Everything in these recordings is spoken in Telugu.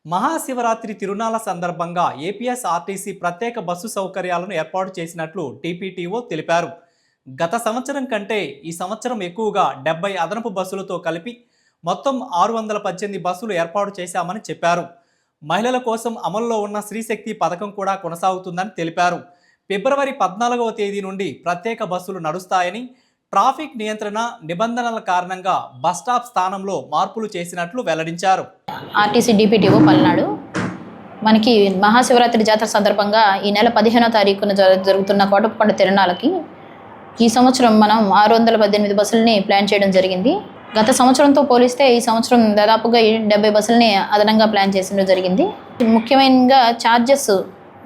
మహాశివరాత్రి తిరునాళ్ల సందర్భంగా ఏపీఎస్ఆర్టీసీ ప్రత్యేక బస్సు సౌకర్యాలను ఏర్పాటు చేసినట్లు టీపీటీఓ తెలిపారు. గత సంవత్సరం కంటే ఈ సంవత్సరం ఎక్కువగా 70 అదనపు బస్సులతో కలిపి మొత్తం 618 బస్సులు ఏర్పాటు చేశామని చెప్పారు. మహిళల కోసం అమల్లో ఉన్న శ్రీశక్తి పథకం కూడా కొనసాగుతుందని తెలిపారు. ఫిబ్రవరి 14వ తేదీ నుండి ప్రత్యేక బస్సులు నడుస్తాయని, ట్రాఫిక్ నియంత్రణ నిబంధనల కారణంగా బస్టాప్ స్థానంలో మార్పులు చేసినట్లు వెల్లడించారు. RTC DPTO Palnadu. మనకి మహాశివరాత్రి జాతర సందర్భంగా ఈ నెల 15వ తారీఖున జరుగుతున్న కోటప్పకొండ తిరునాళ్ళకి ఈ సంవత్సరం మనం 618 బస్సులని ప్లాన్ చేయడం జరిగింది. గత సంవత్సరంతో పోలిస్తే ఈ సంవత్సరం దాదాపుగా 70 బస్సులని అదనంగా ప్లాన్ చేసిన జరిగింది. ముఖ్యమైనగా ఛార్జెస్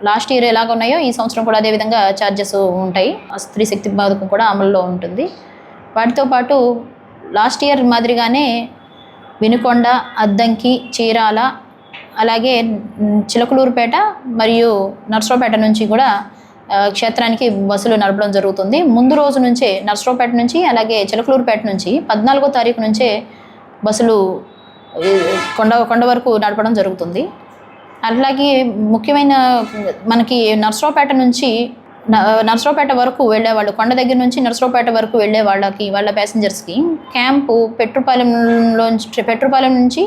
లాస్ట్ ఇయర్ ఎలాగ ఉన్నాయో ఈ సంవత్సరం కూడా అదేవిధంగా ఛార్జెస్ ఉంటాయి. స్త్రీశక్తి పథకం కూడా అమల్లో ఉంటుంది. వాటితో పాటు లాస్ట్ ఇయర్ మాదిరిగానే వినుకొండ, అద్దంకి, చీరాల, అలాగే చిలకలూరుపేట మరియు నర్సరావుపేట నుంచి కూడా క్షేత్రానికి బస్సులు నడపడం జరుగుతుంది. ముందు రోజు నుంచే నర్సరావుపేట నుంచి అలాగే చిలకలూరుపేట నుంచి 14వ తారీఖు నుంచే బస్సులు కొండ వరకు నడపడం జరుగుతుంది. అలాగే ముఖ్యమైన మనకి నర్సరావుపేట వరకు వెళ్ళేవాళ్ళు, కొండ దగ్గర నుంచి నర్సరావుపేట వరకు వెళ్ళే వాళ్ళ ప్యాసింజర్స్కి క్యాంపు పెట్రుపాలెం నుంచి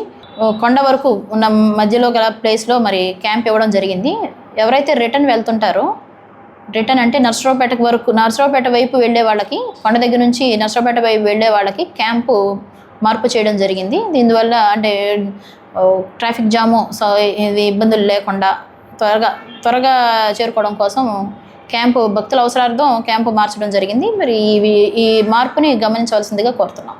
కొండ వరకు ఉన్న మధ్యలో గల ప్లేస్లో మరి క్యాంప్ ఇవ్వడం జరిగింది. ఎవరైతే రిటర్న్ వెళ్తుంటారో, రిటర్న్ అంటే నర్సరావుపేట వైపు వెళ్ళే వాళ్ళకి, కొండ దగ్గర నుంచి నర్సరావుపేట వైపు వెళ్ళే వాళ్ళకి క్యాంపు మార్పు చేయడం జరిగింది. దీనివల్ల అంటే ట్రాఫిక్ జాము ఇబ్బందులు లేకుండా త్వరగా చేరుకోవడం కోసం భక్తుల అవసరార్థం క్యాంపు మార్చడం జరిగింది. మరి ఈ మార్పుని గమనించవలసిందిగా కోరుతున్నాం.